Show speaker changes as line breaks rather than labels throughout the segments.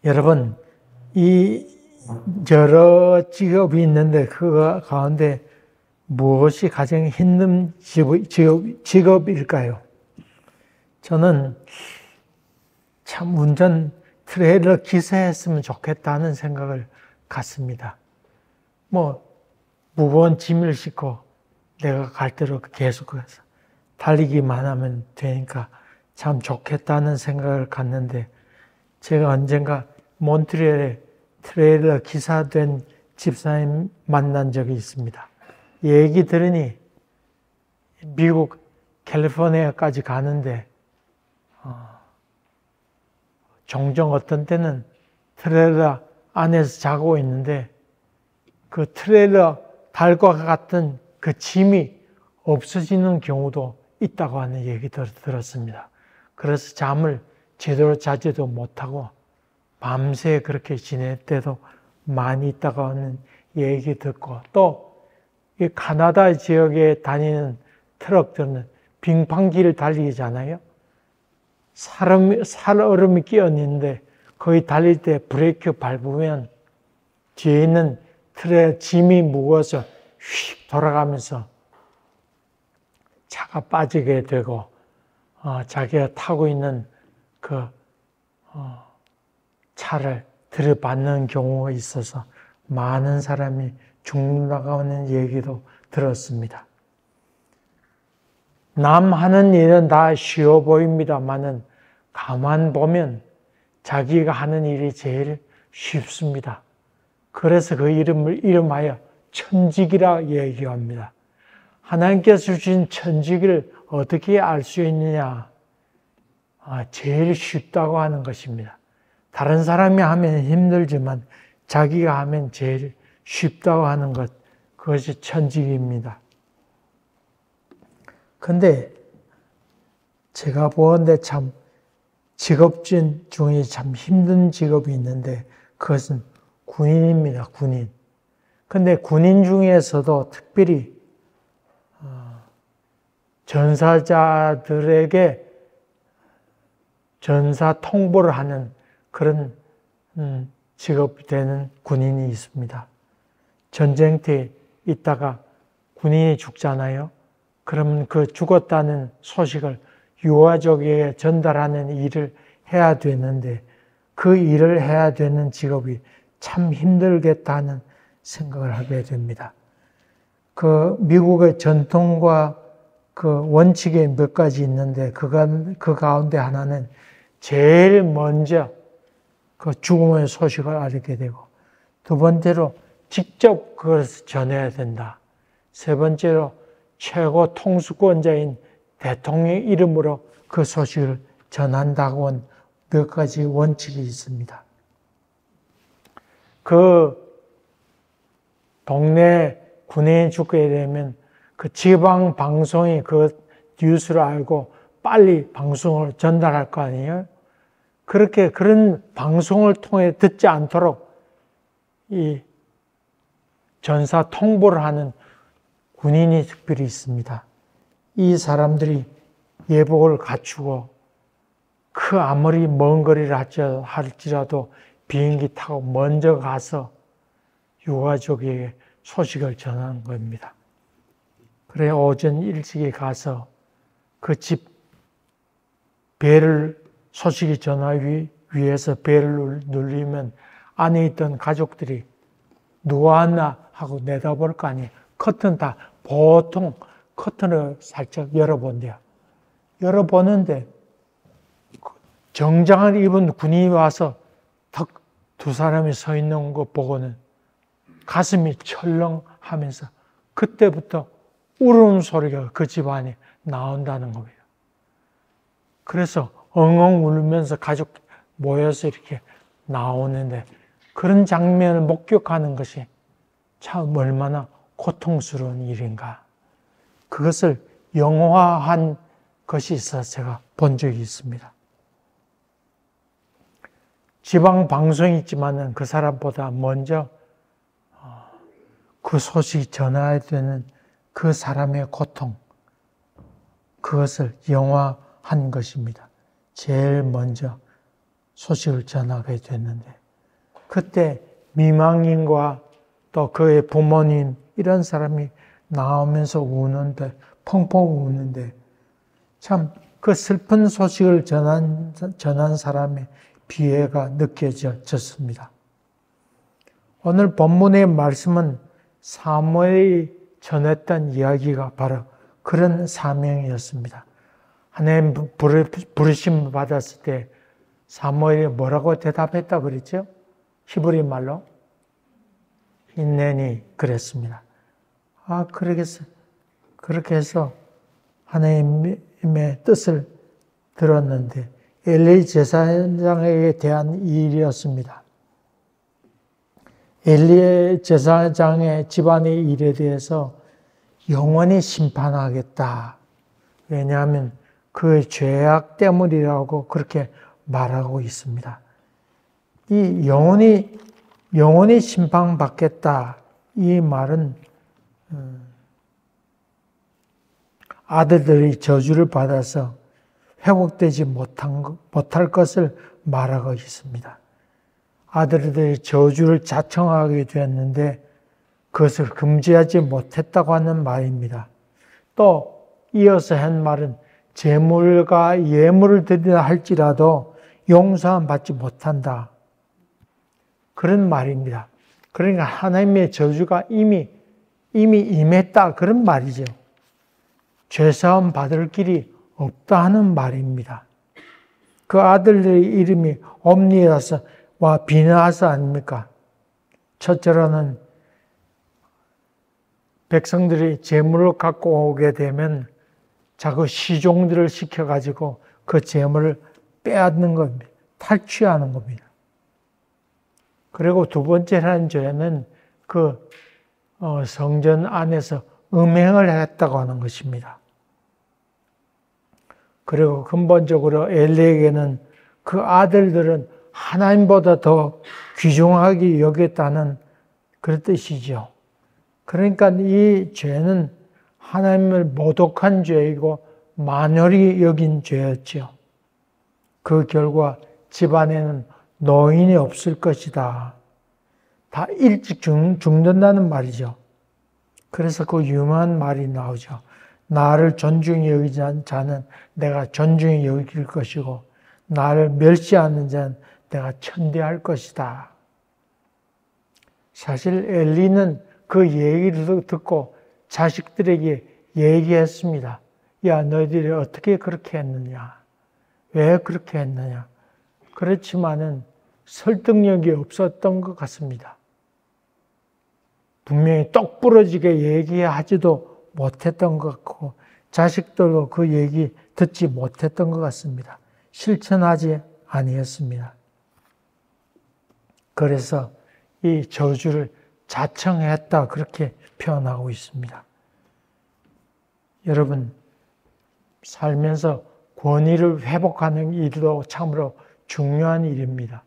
여러분, 이 여러 직업이 있는데 그 가운데 무엇이 가장 힘든 직업일까요? 저는 참 운전 트레일러 기사했으면 좋겠다는 생각을 갖습니다. 무거운 짐을 싣고 내가 갈 대로 계속해서 달리기만 하면 되니까 참 좋겠다는 생각을 갖는데, 제가 언젠가 몬트리올에 트레일러 기사 된 집사님 만난 적이 있습니다. 얘기 들으니 미국 캘리포니아까지 가는데 종종 어떤 때는 트레일러 안에서 자고 있는데 그 트레일러 달과 같은 그 짐이 없어지는 경우도 있다고 하는 얘기를 들었습니다. 그래서 잠을 제대로 자지도 못하고 밤새 그렇게 지낼 때도 많이 있다고 하는 얘기 듣고, 또 이 카나다 지역에 다니는 트럭들은 빙판길을 달리잖아요. 살얼음이 끼어 있는데 거기 달릴 때 브레이크 밟으면 뒤에 있는 트레 짐이 무거워서 휙 돌아가면서 차가 빠지게 되고 자기가 타고 있는 그 차를 들이받는 경우가 있어서 많은 사람이 죽는다고 하는 얘기도 들었습니다. 남 하는 일은 다 쉬워 보입니다만은 가만 보면 자기가 하는 일이 제일 쉽습니다. 그래서 그 이름하여 천직이라 얘기합니다. 하나님께서 주신 천직을 어떻게 알 수 있느냐? 제일 쉽다고 하는 것입니다. 다른 사람이 하면 힘들지만 자기가 하면 제일 쉽다고 하는 것, 그것이 천직입니다. 근데 제가 보는데 참 직업 중에 참 힘든 직업이 있는데 그것은 군인입니다. 군인. 근데 군인 중에서도 특별히 전사자들에게 전사 통보를 하는 그런 직업이 되는 군인이 있습니다. 전쟁터에 있다가 군인이 죽잖아요. 그러면 그 죽었다는 소식을 유가족에게 전달하는 일을 해야 되는데, 그 일을 해야 되는 직업이 참 힘들겠다는 생각을 하게 됩니다. 그 미국의 전통과 그 원칙이 몇 가지 있는데 그 가운데 하나는 제일 먼저 그 죽음의 소식을 알게 되고, 두 번째로 직접 그것을 전해야 된다. 세 번째로 최고 통수권자인 대통령의 이름으로 그 소식을 전한다고 한 몇 가지 원칙이 있습니다. 그 동네 군인이 죽게 되면 그 지방 방송이 그 뉴스를 알고 빨리 방송을 전달할 거 아니에요? 그런 방송을 통해 듣지 않도록 이 전사 통보를 하는 군인이 특별히 있습니다. 이 사람들이 예복을 갖추고 그 아무리 먼 거리를 할지라도 비행기 타고 먼저 가서 유가족에게 소식을 전하는 겁니다. 그래 오전 일찍이 가서 그 집 배를 소식이 전하기 위해서 배를 누르면 안에 있던 가족들이 누가 왔나 하고 내다볼 거 아니에요. 커튼 다 보통 커튼을 살짝 열어본대요. 열어보는데 정장을 입은 군인이 와서 턱 두 사람이 서 있는 거 보고는 가슴이 철렁하면서 그때부터 울음 소리가 그 집안에 나온다는 겁니다. 그래서 엉엉 울면서 가족 모여서 이렇게 나오는데 그런 장면을 목격하는 것이 참 얼마나 고통스러운 일인가. 그것을 영화한 것이 있어서 제가 본 적이 있습니다. 지방 방송이 있지만은 그 사람보다 먼저 그 소식이 전해야 되는 그 사람의 고통, 그것을 영화한 것입니다. 제일 먼저 소식을 전하게 됐는데 그때 미망인과 또 그의 부모님 이런 사람이 나오면서 우는데 펑펑 우는데 참 그 슬픈 소식을 전한 사람의 비애가 느껴졌습니다. 오늘 본문의 말씀은 사무엘이 전했던 이야기가 바로 그런 사명이었습니다. 하나님 부르심 받았을 때 사무엘이 뭐라고 대답했다 그랬죠? 히브리 말로 힌내니 그랬습니다. 그렇게 해서 하나님의 뜻을 들었는데 엘리 제사장에게 대한 일이었습니다. 엘리 제사장의 집안의 일에 대해서 영원히 심판하겠다. 왜냐하면 그의 죄악 때문이라고 그렇게 말하고 있습니다. 이 영원히 심판받겠다. 이 말은 아들들이 저주를 받아서 회복되지 못할 것을 말하고 있습니다. 아들들이 저주를 자청하게 되었는데 그것을 금지하지 못했다고 하는 말입니다. 또 이어서 한 말은 제물과 예물을 드리라 할지라도 용서함 받지 못한다. 그런 말입니다. 그러니까 하나님의 저주가 이미 임했다. 그런 말이죠. 죄사함 받을 길이 없다 하는 말입니다. 그 아들들의 이름이 옴니아스와 비느하스 아닙니까? 첫째로는 백성들이 재물을 갖고 오게 되면 자꾸 시종들을 시켜가지고 그 재물을 빼앗는 겁니다. 탈취하는 겁니다. 그리고 두 번째라는 죄는 그 성전 안에서 음행을 했다고 하는 것입니다. 그리고 근본적으로 엘리에게는 그 아들들은 하나님보다 더 귀중하게 여겼다는 그런 뜻이죠. 그러니까 이 죄는 하나님을 모독한 죄이고 만연히 여긴 죄였죠. 그 결과 집안에는 노인이 없을 것이다. 다 일찍 죽는다는 말이죠. 그래서 그 유명한 말이 나오죠. 나를 존중히 여기지 않는 자는 내가 존중히 여길 것이고 나를 멸시하는 자는 내가 천대할 것이다. 사실 엘리는 그 얘기를 듣고 자식들에게 얘기했습니다. 야, 너희들이 어떻게 그렇게 했느냐? 왜 그렇게 했느냐? 그렇지만은 설득력이 없었던 것 같습니다. 분명히 똑 부러지게 얘기하지도 못했던 것 같고 자식들도 그 얘기 듣지 못했던 것 같습니다. 실천하지 아니했습니다. 그래서 이 저주를 자청했다 그렇게 표현하고 있습니다. 여러분 살면서 권위를 회복하는 일도 참으로 중요한 일입니다.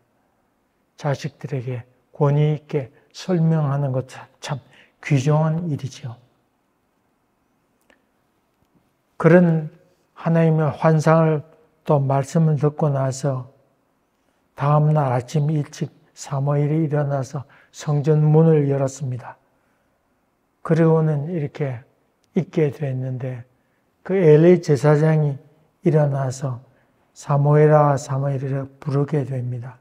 자식들에게 권위 있게 설명하는 것 참 귀중한 일이죠. 그런 하나님의 환상을 또 말씀을 듣고 나서 다음날 아침 일찍 사무엘이 일어나서 성전 문을 열었습니다. 그리고는 이렇게 있게 됐는데 그 엘리 제사장이 일어나서 사무엘아 사무엘이라 부르게 됩니다.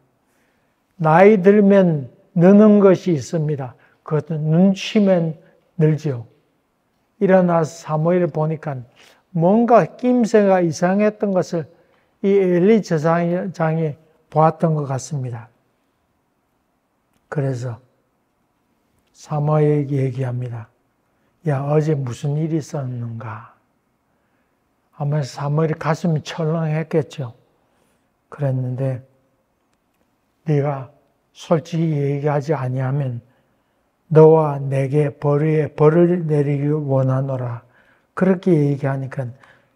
나이 들면 느는 것이 있습니다. 그것은 눈치면 늘죠. 일어나서 사무엘을 보니까 뭔가 낌새가 이상했던 것을 이 엘리 제사장이 보았던 것 같습니다. 그래서 사무엘에게 얘기합니다. 야, 어제 무슨 일이 있었는가? 아마 사무엘이 가슴이 철렁했겠죠. 그랬는데 네가 솔직히 얘기하지 아니하면 너와 내게 벌을 내리기 원하노라. 그렇게 얘기하니까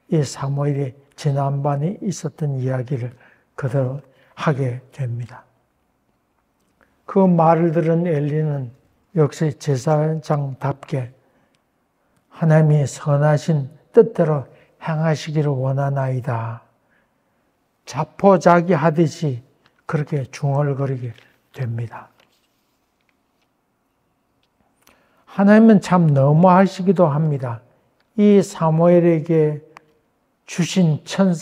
이 사무엘이 지난번에 있었던 이야기를 그대로 하게 됩니다. 그 말을 들은 엘리는 역시 제사장답게 하나님이 선하신 뜻대로 행하시기를 원하나이다. 자포자기하듯이 그렇게 중얼거리게 됩니다. 하나님은 참 너무하시기도 합니다. 이 사무엘에게 주신 첫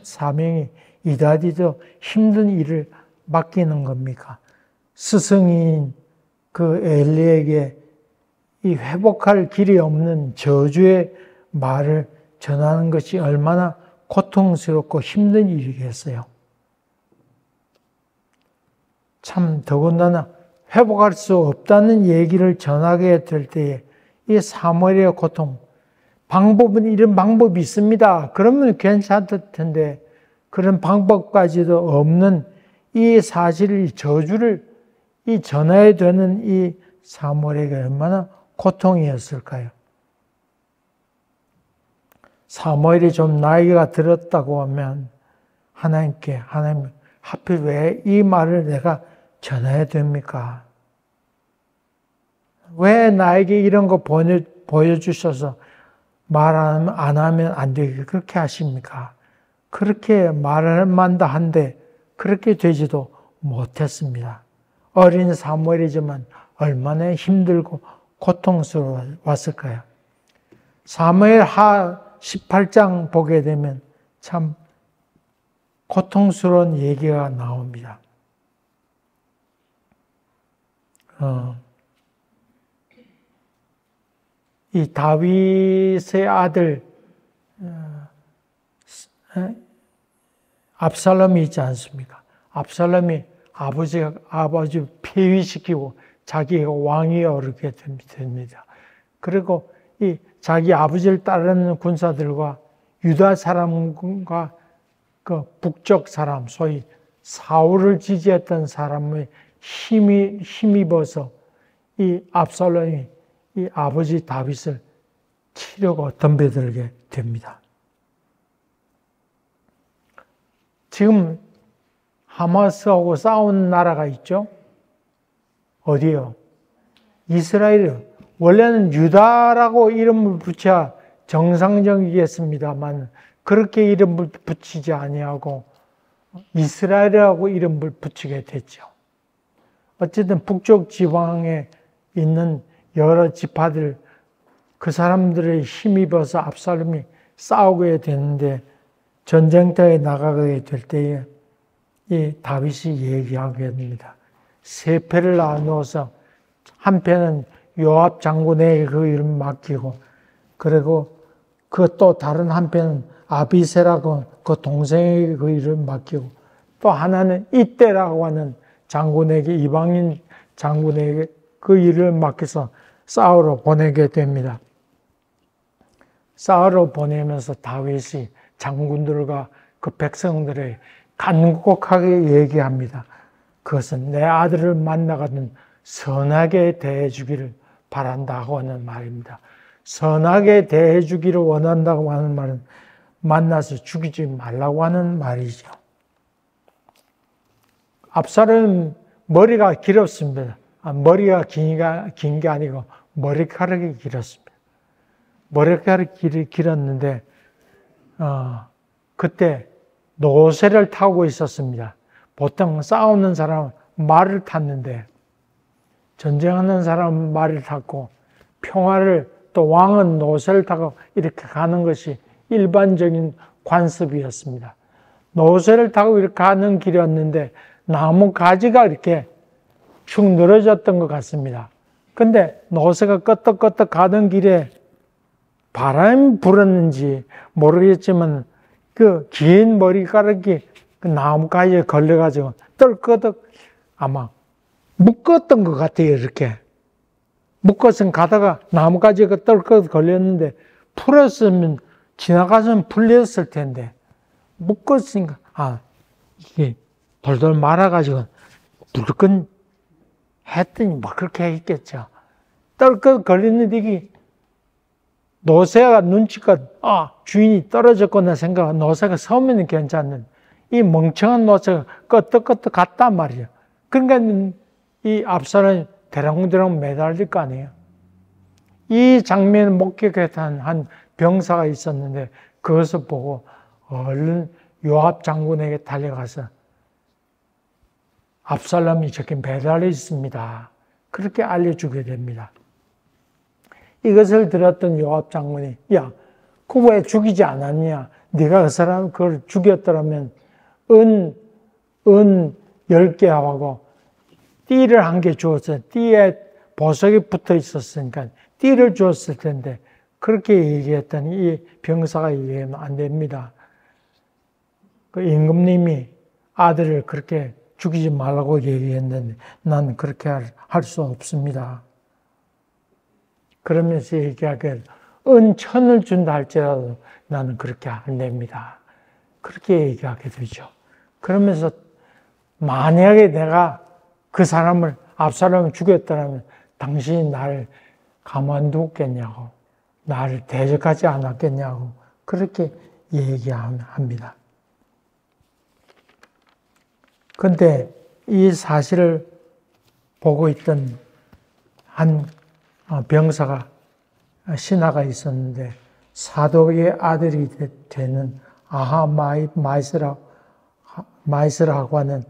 사명이 이다디도 힘든 일을 맡기는 겁니까? 스승인 그 엘리에게 이 회복할 길이 없는 저주의 말을 전하는 것이 얼마나 고통스럽고 힘든 일이겠어요. 참 더군다나 회복할 수 없다는 얘기를 전하게 될 때에 이 사무엘의 고통, 방법은 이런 방법이 있습니다. 그러면 괜찮을 텐데 그런 방법까지도 없는 이 사실을, 이 저주를 이 전해야 되는 이 사무엘에게 얼마나 고통이었을까요? 사무엘이 좀 나이가 들었다고 하면 하나님 하필 왜 이 말을 내가 전해야 됩니까? 왜 나에게 이런 거 보여주셔서 말 안 하면 안 되게 그렇게 하십니까? 그렇게 말을 만다 한데 그렇게 되지도 못했습니다. 어린 사무엘이지만 얼마나 힘들고 고통스러웠을까요? 사무엘 하 18장 보게 되면 참 고통스러운 얘기가 나옵니다. 이 다윗의 아들 압살롬이 있지 않습니까? 압살롬이 아버지 폐위시키고 자기가 왕위에 오르게 됩니다. 그리고 이 자기 아버지를 따르는 군사들과 유다 사람과 그 북쪽 사람, 소위 사울을 지지했던 사람의 힘입어서 이 압살롬이 이 아버지 다윗을 치려고 덤벼들게 됩니다. 지금 하마스하고 싸운 나라가 있죠? 어디요? 이스라엘이요. 원래는 유다라고 이름을 붙여야 정상적이겠습니다만 그렇게 이름을 붙이지 아니하고 이스라엘이라고 이름을 붙이게 됐죠. 어쨌든 북쪽 지방에 있는 여러 지파들, 그 사람들의 힘입어서 압살롬이 싸우게 되는데 전쟁터에 나가게 될 때에 이 다윗이 얘기하게 됩니다. 세 패를 나누어서 한 패는 요압 장군에게 그 이름 맡기고, 그리고 그 또 다른 한 패는 아비세라고 그 동생에게 그 이름 맡기고, 또 하나는 이때라고 하는 장군에게, 이방인 장군에게 그 일을 맡겨서 싸우러 보내게 됩니다. 싸우러 보내면서 다윗이 장군들과 그 백성들의 간곡하게 얘기합니다. 그것은 내 아들을 만나거든 선하게 대해주기를 바란다고 하는 말입니다. 선하게 대해주기를 원한다고 하는 말은 만나서 죽이지 말라고 하는 말이죠. 압살롬은 머리가 길었습니다. 머리가 긴 게 아니고 머리카락이 길었습니다. 머리카락이 길었는데 그때 노새를 타고 있었습니다. 보통 싸우는 사람은 말을 탔는데 전쟁하는 사람은 말을 탔고 평화를 또 왕은 노새를 타고 이렇게 가는 것이 일반적인 관습이었습니다. 노새를 타고 이렇게 가는 길이었는데 나무 가지가 이렇게 축 늘어졌던 것 같습니다. 근데 노새가 끄떡끄떡 가던 길에 바람이 불었는지 모르겠지만 그 긴 머리카락이 그 나무 가지에 걸려가지고 떨끄덕 아마 묶었던 것 같아요. 이렇게 묶어서 가다가 나무 가지가 떨끄덕 걸렸는데 풀었으면 지나가서는 풀렸을 텐데 묶었으니까 이게 돌돌 말아가지고 불끈 했더니 막 그렇게 했겠죠. 떨끄덕 걸렸는데 이게 노새가 눈치껏 주인이 떨어졌구나 생각하고 노새가 서면 괜찮은데 이 멍청한 노새가 끄떡끄떡 갔단 말이에요. 그러니까 이 압살롬이 대롱대롱 매달릴 거 아니에요. 이 장면을 목격했던 한 병사가 있었는데 그것을 보고 얼른 요압 장군에게 달려가서 압살롬이 저렇게 매달려 있습니다. 그렇게 알려주게 됩니다. 이것을 들었던 요압 장군이 야, 그거 왜 죽이지 않았냐? 네가 그 사람 그걸 죽였더라면 은 10개하고 띠를 1개 주었어요. 띠에 보석이 붙어 있었으니까 띠를 주었을 텐데 그렇게 얘기했더니 이 병사가 얘기하면 안 됩니다. 그 임금님이 아들을 그렇게 죽이지 말라고 얘기했는데 난 그렇게 할 수 없습니다. 그러면서 얘기하길 은 1000을 준다 할지라도 나는 그렇게 안 됩니다. 그렇게 얘기하게 되죠. 그러면서 만약에 내가 그 사람을 압살롬을 죽였다면 당신이 나를 가만두었겠냐고, 나를 대적하지 않았겠냐고 그렇게 얘기합니다. 그런데 이 사실을 보고 있던 한 병사가 신하가 있었는데 사독의 아들이 되는 마이스라고 하는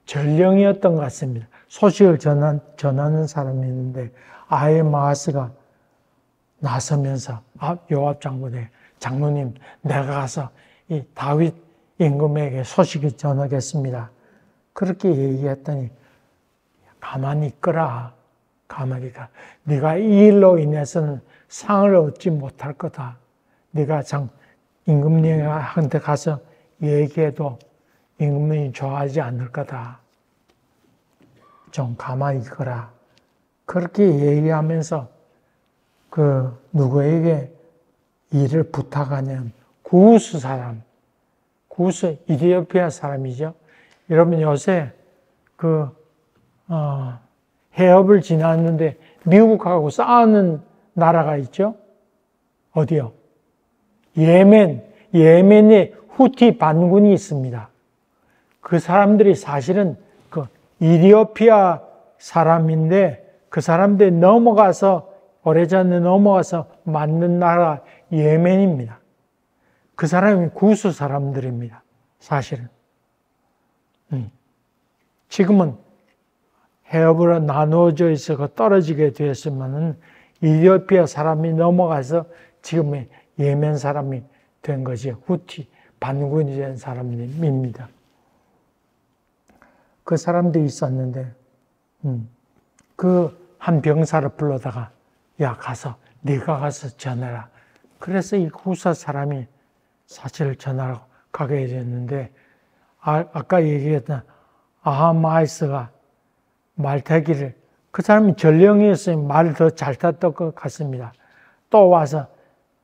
전령이었던 것 같습니다. 소식을 전하는 사람이 있는데 아히마아스가 나서면서 요압 장군님 내가 가서 이 다윗 임금에게 소식을 전하겠습니다. 그렇게 얘기했더니 가만히 있거라. 가만히 있거라. 네가 이 일로 인해서는 상을 얻지 못할 거다. 네가 임금님한테 가서 얘기해도 임금님이 좋아하지 않을 거다. 좀 가만히 있거라. 그렇게 얘기하면서 누구에게 일을 부탁하냐면 구스 이디오피아 사람이죠. 여러분 요새 해협을 지났는데 미국하고 싸우는 나라가 있죠. 어디요? 예멘에 후티 반군이 있습니다. 그 사람들이 사실은 이디오피아 사람인데 그 사람들이 오래전에 넘어가서 만든 나라 예멘입니다. 그 사람이 구스 사람들입니다. 사실은. 지금은 해협으로 나누어져 있어 떨어지게 되었지만은 이디오피아 사람이 넘어가서 지금의 예멘 사람이 된 것이 후티 반군이 된 사람입니다. 그 사람들이 있었는데 그 한 병사를 불러다가 야 네가 가서 전해라. 그래서 이 구사 사람이 사실을 전하러 가게 됐는데 아까 얘기했던 아하마이스가 말타기를 그 사람이 전령이었으면 말을 더 잘 탔던 것 같습니다. 또 와서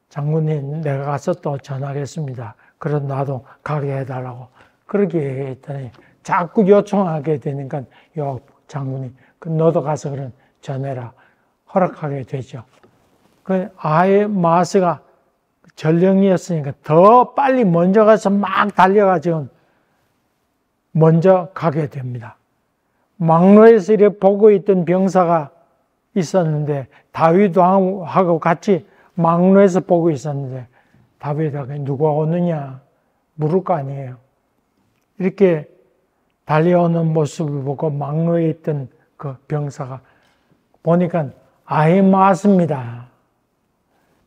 장군님 내가 가서 또 전하겠습니다. 그래서 나도 가게 해달라고 그렇게 얘기했더니 자꾸 요청하게 되니까 요 장군이 너도 가서 그럼 전해라 허락하게 되죠. 그 아히마아스가 전령이었으니까 더 빨리 먼저 가서 막 달려가지고 먼저 가게 됩니다. 막로에서 이렇게 보고 있던 병사가 있었는데 다윗 왕하고 같이 막로에서 보고 있었는데 다윗에게 누가 오느냐 물을 거 아니에요. 이렇게 달려오는 모습을 보고 막로에 있던 그 병사가 보니까 아히마아스입니다.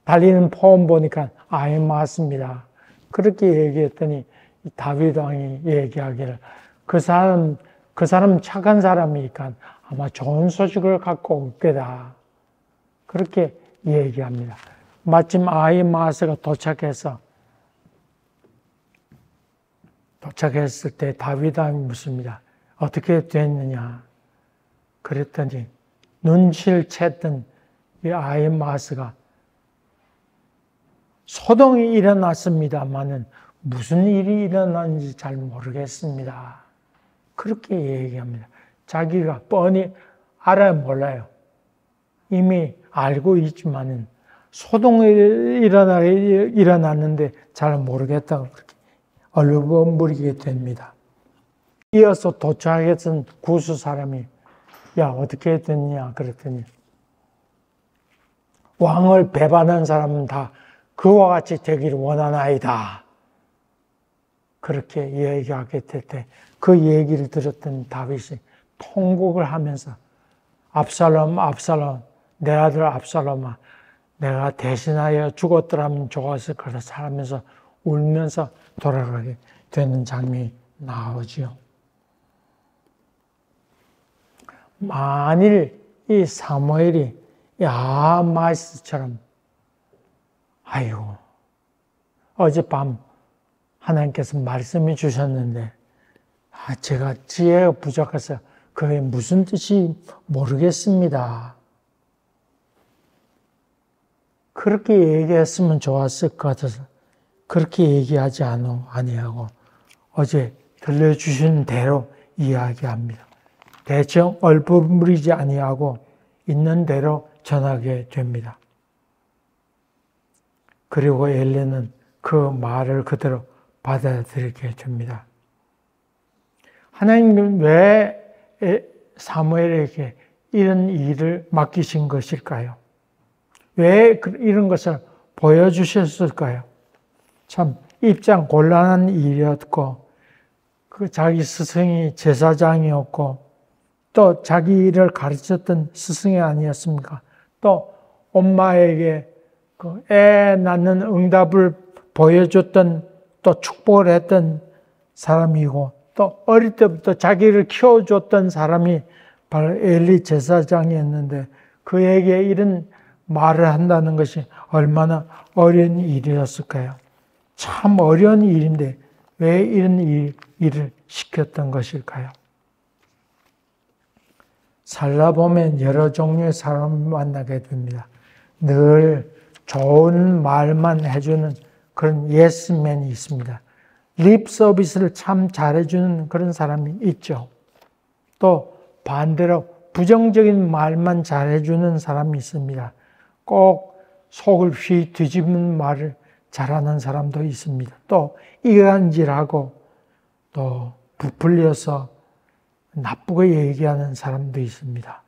달리는 폼 보니까 아히마아스입니다. 그렇게 얘기했더니 다윗 왕이 얘기하기를 그 사람 착한 사람이니까 아마 좋은 소식을 갖고 올 거다. 그렇게 얘기합니다. 마침 아히마아스가 도착했을 때 다윗 왕이 묻습니다. 어떻게 됐느냐? 그랬더니 눈치를 챘던 이 아히마아스가 소동이 일어났습니다마는 무슨 일이 일어났는지 잘 모르겠습니다. 그렇게 얘기합니다. 자기가 뻔히 알아야 몰라요. 이미 알고 있지만은 소동이 일어났는데 잘 모르겠다고 그렇게 얼버무리게 됩니다. 이어서 도착했던 구스 사람이 야 어떻게 됐냐 그랬더니 왕을 배반한 사람은 다 그와 같이 되기를 원하나이다. 그렇게 얘기하게 될 때 그 얘기를 들었던 다윗이 통곡을 하면서 압살롬, 압살롬, 내 아들 압살롬아, 내가 대신하여 죽었더라면 좋았을 거라 하면서 울면서 돌아가게 되는 장면이 나오지요. 만일 이 사무엘이 야마이스처럼 아이고 어젯밤 하나님께서 말씀해 주셨는데 제가 지혜가 부족해서 그게 무슨 뜻이 모르겠습니다. 그렇게 얘기했으면 좋았을 것 같아서 그렇게 얘기하지 아니하고 어제 들려주신 대로 이야기합니다. 대충 얼버무리지 아니하고 있는 대로 전하게 됩니다. 그리고 엘리는 그 말을 그대로 받아들이게 됩니다. 하나님은 왜 사무엘에게 이런 일을 맡기신 것일까요? 왜 이런 것을 보여주셨을까요? 참 입장 곤란한 일이었고 그 자기 스승이 제사장이었고 또 자기를 가르쳤던 스승이 아니었습니까? 또 엄마에게 그 애 낳는 응답을 보여줬던 또 축복을 했던 사람이고 또 어릴 때부터 자기를 키워줬던 사람이 바로 엘리 제사장이었는데 그에게 이런 말을 한다는 것이 얼마나 어려운 일이었을까요? 참 어려운 일인데 왜 이런 일을 시켰던 것일까요? 살다 보면 여러 종류의 사람을 만나게 됩니다. 늘 좋은 말만 해주는 그런 예스맨이 있습니다. 립 서비스를 참 잘해주는 그런 사람이 있죠. 또 반대로 부정적인 말만 잘해주는 사람이 있습니다. 꼭 속을 휘 뒤집는 말을 잘하는 사람도 있습니다. 또 이간질하고 또 부풀려서 나쁘게 얘기하는 사람도 있습니다.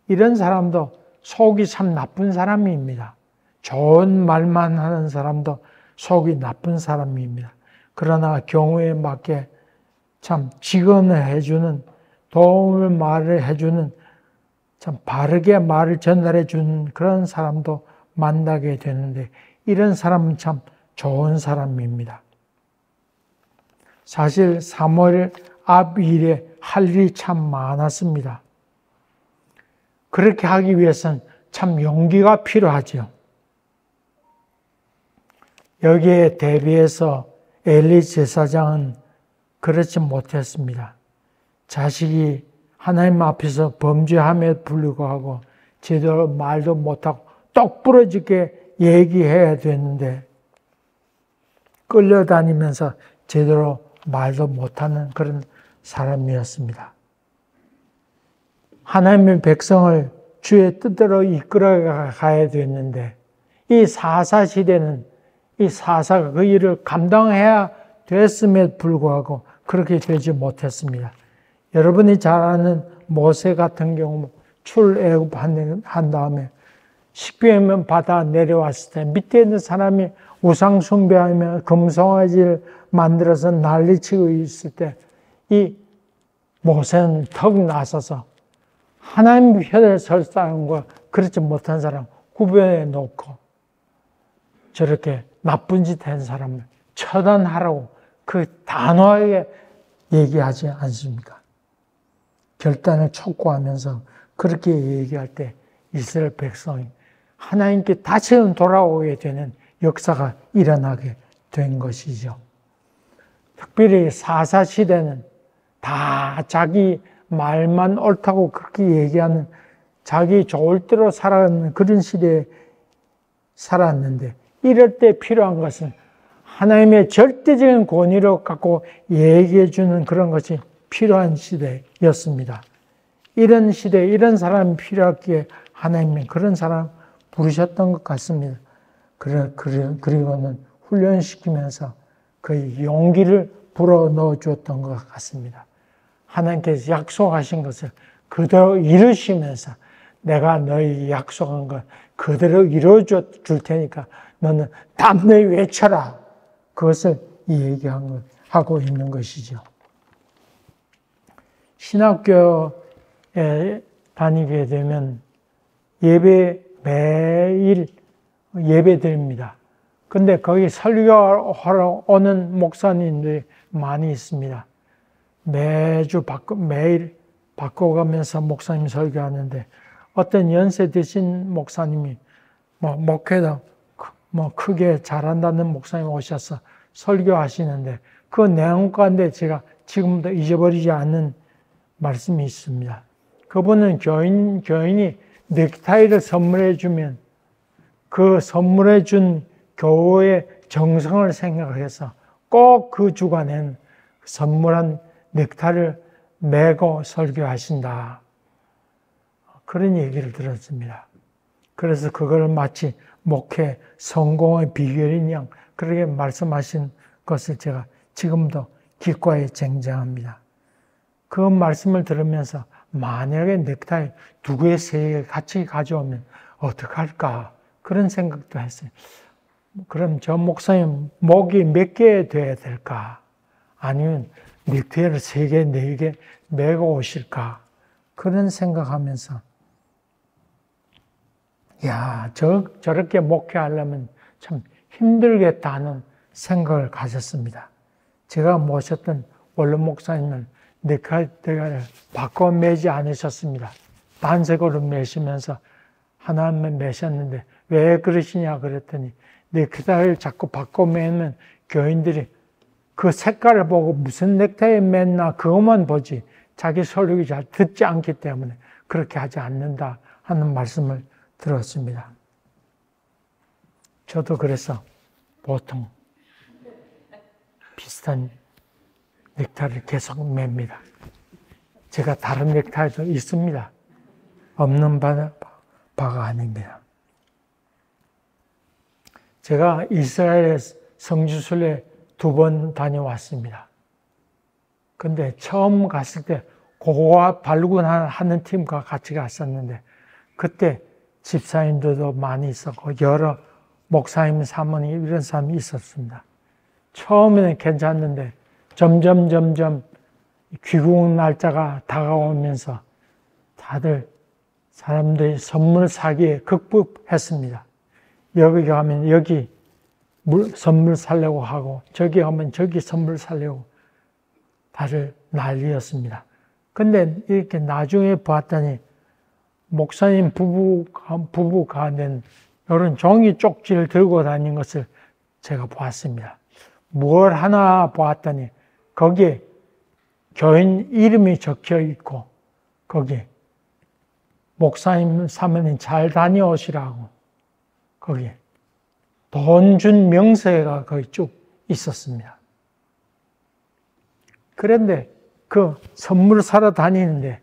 이런 사람도 속이 참 나쁜 사람입니다. 좋은 말만 하는 사람도 속이 나쁜 사람입니다. 그러나 경우에 맞게 참 직언을 해주는 도움을 말을 해주는 참 바르게 말을 전달해 주는 그런 사람도 만나게 되는데 이런 사람은 참 좋은 사람입니다. 사실 사무엘 앞 일에 할 일이 참 많았습니다. 그렇게 하기 위해서는 참 용기가 필요하죠. 여기에 대비해서 엘리 제사장은 그렇지 못했습니다. 자식이 하나님 앞에서 범죄함에 불구하고 제대로 말도 못하고 똑부러지게 얘기해야 되는데 끌려다니면서 제대로 말도 못하는 그런 사람이었습니다. 하나님의 백성을 주의 뜻대로 이끌어 가야 됐는데 이 사사 시대는 이 사사가 그 일을 감당해야 됐음에 불구하고 그렇게 되지 못했습니다. 여러분이 잘 아는 모세 같은 경우 출애굽한 다음에 십계명 받아 내려왔을 때 밑에 있는 사람이 우상 숭배하며 금송아지를 만들어서 난리치고 있을 때 이 모세는 턱 나서서 하나님 편에 설 사람과 그렇지 못한 사람 구별해 놓고 저렇게 나쁜 짓 한 사람을 처단하라고 그 단호하게 얘기하지 않습니까? 결단을 촉구하면서 그렇게 얘기할 때 이스라엘 백성이 하나님께 다시는 돌아오게 되는 역사가 일어나게 된 것이죠. 특별히 사사 시대는 다 자기 말만 옳다고 그렇게 얘기하는 자기 좋을 대로 살아가는 그런 시대에 살았는데 이럴 때 필요한 것은 하나님의 절대적인 권위를 갖고 얘기해 주는 그런 것이 필요한 시대였습니다. 이런 시대에 이런 사람이 필요했기에 하나님이 그런 사람 부르셨던 것 같습니다. 그리고는 훈련시키면서 그 용기를 불어넣어 주었던 것 같습니다. 하나님께서 약속하신 것을 그대로 이루시면서 내가 너희 약속한 것 그대로 이루어 줄 테니까 너는 담대히 외쳐라. 그것을 얘기하고 있는 것이죠. 신학교에 다니게 되면 매일 예배 드립니다. 근데 거기 설교하러 오는 목사님들이 많이 있습니다. 매일 바꿔가면서 목사님 설교하는데 어떤 연세 드신 목사님이 목회도 크게 잘한다는 목사님 오셔서 설교하시는데 그 내용 가운데 제가 지금도 잊어버리지 않는 말씀이 있습니다. 그분은 교인이 넥타이를 선물해 주면 그 선물해 준 교회의 정성을 생각해서 꼭 그 주간엔 선물한 넥타이를 매고 설교하신다. 그런 얘기를 들었습니다. 그래서 그걸 마치 목회 성공의 비결인 양 그렇게 말씀하신 것을 제가 지금도 기과에 쟁쟁합니다. 그 말씀을 들으면서 만약에 넥타이 2개, 3개 같이 가져오면 어떡할까 그런 생각도 했어요. 그럼 저 목사님 목이 몇 개 돼야 될까? 아니면 넥타이를 3개, 4개 메고 오실까? 그런 생각하면서 저렇게 목회하려면 참 힘들겠다 하는 생각을 가졌습니다. 제가 모셨던 원로 목사님은 넥타이를 바꿔 매지 않으셨습니다. 단색으로 매시면서 하나만 매셨는데 왜 그러시냐 그랬더니 넥타이를 자꾸 바꿔 매면 교인들이 그 색깔을 보고 무슨 넥타이 맸나 그것만 보지 자기 설교 잘 듣지 않기 때문에 그렇게 하지 않는다 하는 말씀을 들었습니다. 저도 그래서 보통 비슷한 넥타이를 계속 맵니다. 제가 다른 넥타이도 있습니다. 없는 바가 아닙니다. 제가 이스라엘 성지순례 2번 다녀왔습니다. 근데 처음 갔을 때 고고와 발군하는 팀과 같이 갔었는데 그때 집사님들도 많이 있었고 여러 목사님, 사모님 이런 사람이 있었습니다. 처음에는 괜찮는데 점점 귀국 날짜가 다가오면서 다들 사람들이 선물 사기에 극복했습니다. 여기 가면 여기 선물 사려고 하고 저기 가면 저기 선물 사려고 다들 난리였습니다. 근데 이렇게 나중에 봤더니 목사님 부부가 낸 이런 종이 쪽지를 들고 다니는 것을 제가 보았습니다. 뭘 하나 보았더니 거기에 교인 이름이 적혀 있고 거기에 목사님, 사모님 잘 다녀오시라고 거기에 돈 준 명세가 거기 쭉 있었습니다. 그런데 그 선물 사러 다니는데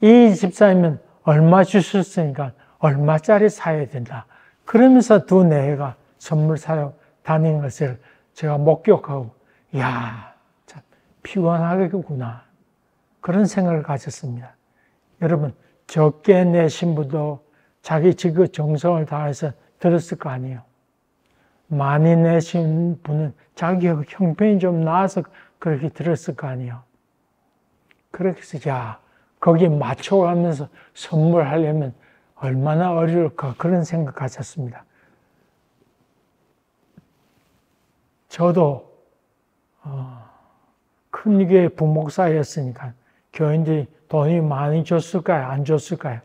이 집사님은 얼마 주셨으니까 얼마짜리 사야 된다. 그러면서 2-4해가 선물 사러 다니는 것을 제가 목격하고 참 피곤하겠구나. 그런 생각을 가졌습니다. 여러분 적게 내신 분도 자기 지극 정성을 다해서 들었을 거 아니에요. 많이 내신 분은 자기 형편이 좀 나아서 그렇게 들었을 거 아니에요. 그래서 거기에 맞춰가면서 선물하려면 얼마나 어려울까 그런 생각 가졌습니다. 저도 큰 교회 부목사였으니까 교인들이 돈이 많이 줬을까요? 안 줬을까요?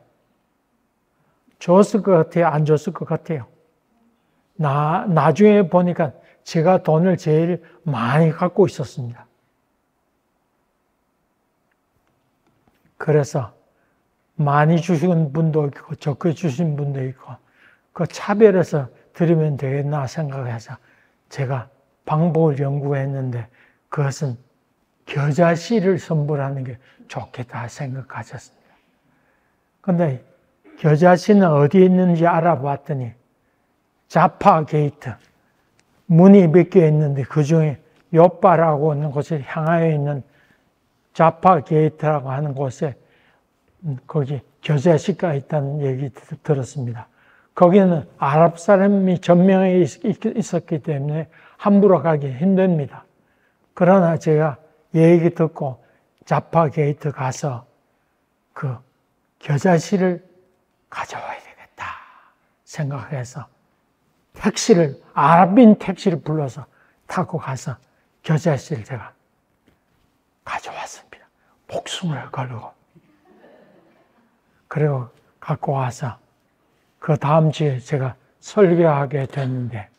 줬을 것 같아요? 안 줬을 것 같아요? 나중에 보니까 제가 돈을 제일 많이 갖고 있었습니다. 그래서 많이 주신 분도 있고 적게 주신 분도 있고 그 차별해서 드리면 되겠나 생각해서 제가 방법을 연구했는데 그것은 겨자씨를 선물하는 게 좋겠다 생각하셨습니다. 그런데 겨자씨는 어디에 있는지 알아봤더니 자파 게이트 문이 몇 개 있는데 그 중에 요빠라고 하는 곳에 향하여 있는 자파 게이트라고 하는 곳에 거기 겨자씨가 있다는 얘기 들었습니다. 거기는 아랍 사람이 전명해 있었기 때문에 함부로 가기 힘듭니다. 그러나 제가 얘기 듣고 자파 게이트 가서 그 겨자씨를 가져와야 되겠다 생각해서 아랍인 택시를 불러서 타고 가서 겨자씨를 제가 가져왔습니다. 목숨을 걸고. 그리고 갖고 와서 그 다음 주에 제가 설교하게 됐는데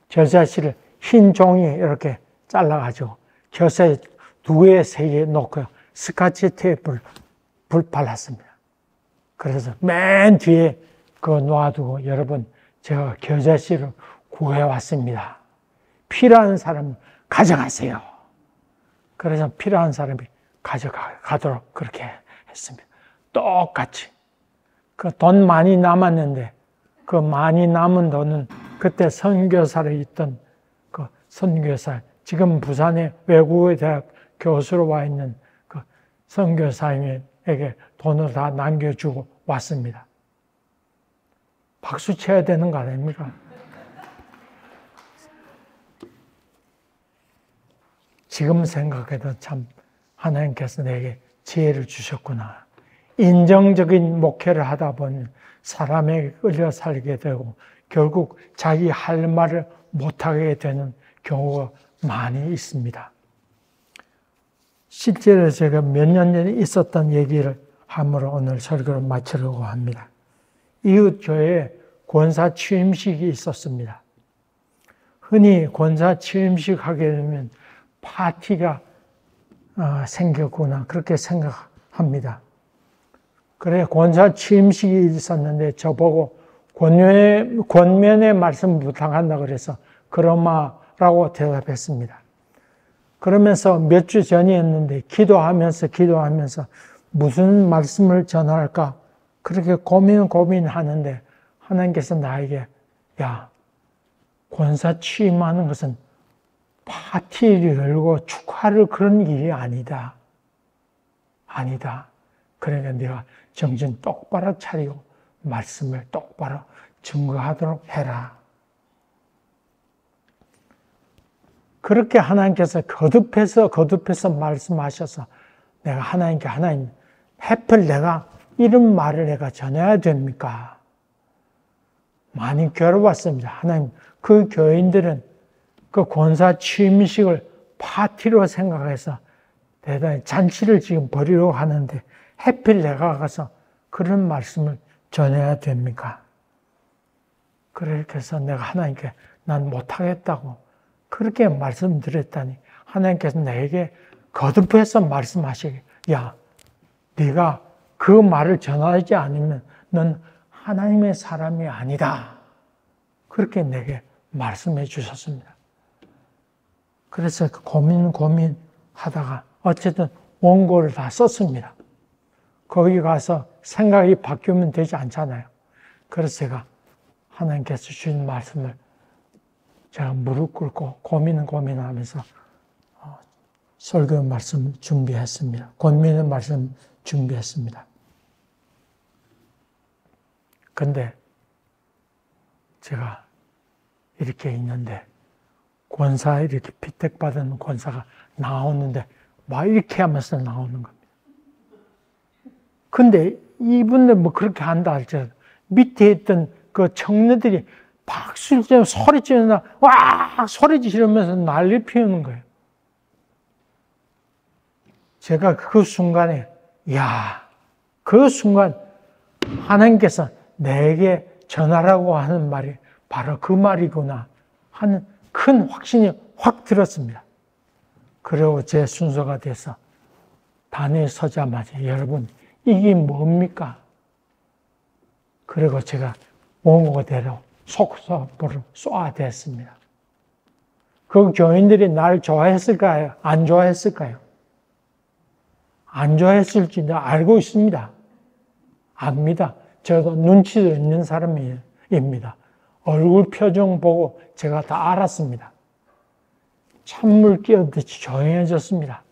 겨자씨를 흰 종이 이렇게 잘라가지고 겨자씨 2개, 3개 놓고 스카치 테이프를 발랐습니다. 그래서 맨 뒤에 그거 놔두고 여러분 제가 겨자씨를 구해왔습니다. 필요한 사람은 가져가세요. 그래서 필요한 사람이 가도록 그렇게 했습니다. 똑같이. 그 돈 많이 남았는데 그 많이 남은 돈은 그때 선교사로 있던 그 선교사, 지금 부산의 외국어의 대학 교수로 와 있는 그 선교사님에게 돈을 다 남겨주고 왔습니다. 박수 쳐야 되는 거 아닙니까? 지금 생각해도 참 하나님께서 내게 지혜를 주셨구나. 인정적인 목회를 하다 보면 사람에게 끌려 살게 되고 결국 자기 할 말을 못하게 되는 경우가 많이 있습니다. 실제로 제가 몇 년 전에 있었던 얘기를 함으로 오늘 설교를 마치려고 합니다. 이웃 교회에 권사 취임식이 있었습니다. 흔히 권사 취임식 하게 되면 파티가 생겼구나 그렇게 생각합니다. 그래 권사 취임식이 있었는데 저보고 권면의 말씀 부탁한다 그래서 그러마라고 대답했습니다. 그러면서 몇 주 전이었는데 기도하면서 무슨 말씀을 전할까 그렇게 고민하는데 하나님께서 나에게 야 권사 취임하는 것은 파티를 열고 축하를 그런 일이 아니다. 그러니까 네가 정신 똑바로 차리고 말씀을 똑바로 증거하도록 해라. 그렇게 하나님께서 거듭해서 말씀하셔서 내가 하나님 하필 내가 이런 말을 내가 전해야 됩니까? 많이 괴로웠습니다. 하나님, 그 교인들은 그 권사 취임식을 파티로 생각해서 대단히 잔치를 지금 벌이려고 하는데 하필 내가 가서 그런 말씀을 전해야 됩니까? 그렇게 해서 내가 하나님께 난 못하겠다고 그렇게 말씀드렸다니 하나님께서 내게 거듭해서 말씀하시기 야, 네가 그 말을 전하지 않으면 넌 하나님의 사람이 아니다. 그렇게 내게 말씀해 주셨습니다. 그래서 고민하다가 어쨌든 원고를 다 썼습니다. 거기 가서 생각이 바뀌면 되지 않잖아요. 그래서 제가 하나님께서 주신 말씀을 제가 무릎 꿇고 고민하면서 설교 말씀 준비했습니다. 권면의 말씀 준비했습니다. 근데 제가 이렇게 있는데 권사 이렇게 피택받은 권사가 나오는데 막 이렇게 하면서 나오는 겁니다. 근데 이분들 뭐 그렇게 한다 할지라도 밑에 있던 그 청년들이 박수를 치면서 소리 지르나 와 소리 지르면서 난리 피우는 거예요. 제가 그 순간에 그 순간 하나님께서 내게 전하라고 하는 말이 바로 그 말이구나 하는 큰 확신이 확 들었습니다. 그리고 제 순서가 돼서 단에 서자마자 여러분 이게 뭡니까? 그리고 제가 원고대로 속사포를 쏘아댔습니다. 그 교인들이 날 좋아했을까요? 안 좋아했을까요? 안 좋아했을지도 알고 있습니다. 압니다. 저도 눈치도 있는 사람입니다. 얼굴 표정 보고 제가 다 알았습니다. 찬물 끼얹듯이 조용해졌습니다.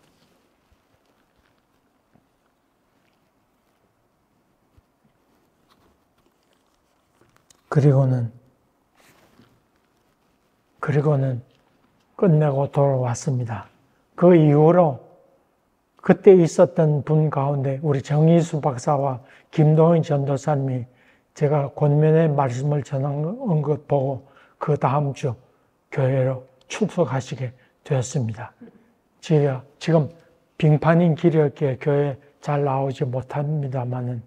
그리고는 끝내고 돌아왔습니다. 그 이후로 그때 있었던 분 가운데 우리 정희수 박사와 김동인 전도사님이 제가 권면의 말씀을 전한 것 보고 그 다음 주 교회로 출석하시게 되었습니다. 제가 지금 빙판인 길이었기에 교회 잘 나오지 못합니다만은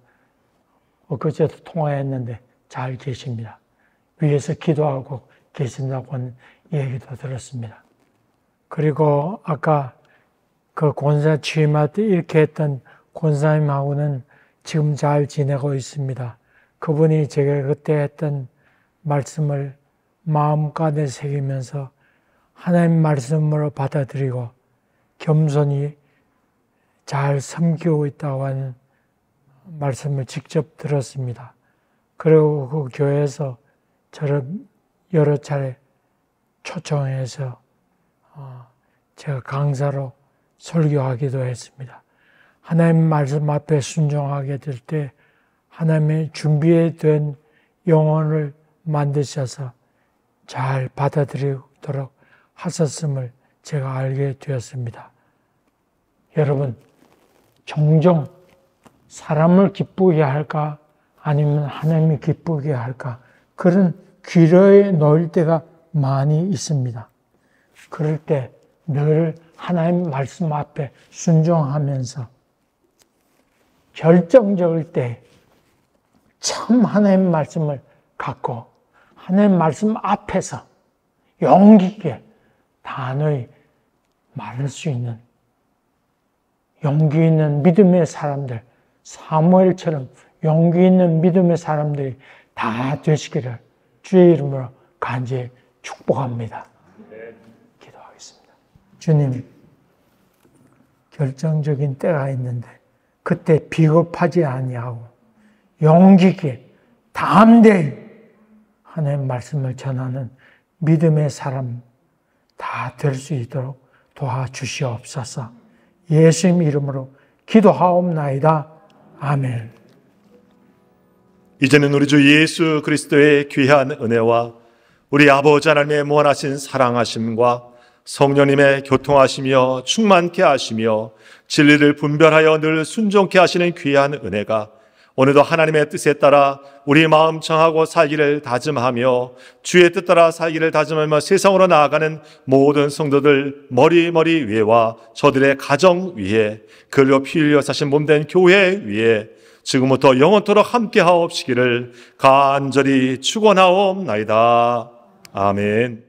엊그제도 통화했는데 잘 계십니다. 위에서 기도하고 계신다고 하는 얘기도 들었습니다. 그리고 아까 그 권사 취임할 때 이렇게 했던 권사님하고는 지금 잘 지내고 있습니다. 그분이 제가 그때 했던 말씀을 마음가에 새기면서 하나님 말씀으로 받아들이고 겸손히 잘 섬기고 있다고 하는 말씀을 직접 들었습니다. 그리고 그 교회에서 저를 여러 차례 초청해서 제가 강사로 설교하기도 했습니다. 하나님 말씀 앞에 순종하게 될 때 하나님의 준비된 영혼을 만드셔서 잘 받아들이도록 하셨음을 제가 알게 되었습니다. 여러분, 종종 사람을 기쁘게 할까 아니면 하나님이 기쁘게 할까 그런 기로에 놓일 때가 많이 있습니다. 그럴 때 늘 하나님 말씀 앞에 순종하면서 결정적일 때 참 하나님 말씀을 갖고 하나님 말씀 앞에서 용기 있게 단호히 말할 수 있는 용기 있는 믿음의 사람들, 사무엘처럼 용기 있는 믿음의 사람들이 다 되시기를 주의 이름으로 간절히 축복합니다. 기도하겠습니다. 주님, 결정적인 때가 있는데 그때 비겁하지 아니하고 용기 있게 담대히 하나님의 말씀을 전하는 믿음의 사람 다 될 수 있도록 도와주시옵소서. 예수님 이름으로 기도하옵나이다. 아멘.
이제는 우리 주 예수 그리스도의 귀한 은혜와 우리 아버지 하나님의 무한하신 사랑하심과 성령님의 교통하시며 충만케 하시며 진리를 분별하여 늘 순종케 하시는 귀한 은혜가 오늘도 하나님의 뜻에 따라 우리 마음 정하고 살기를 다짐하며 주의 뜻 따라 살기를 다짐하며 세상으로 나아가는 모든 성도들 머리 위에와 저들의 가정 위에 그리고 피 흘려 사신 몸된 교회 위에 지금부터 영원토록 함께 하옵시기를 간절히 축원하옵나이다. 아멘.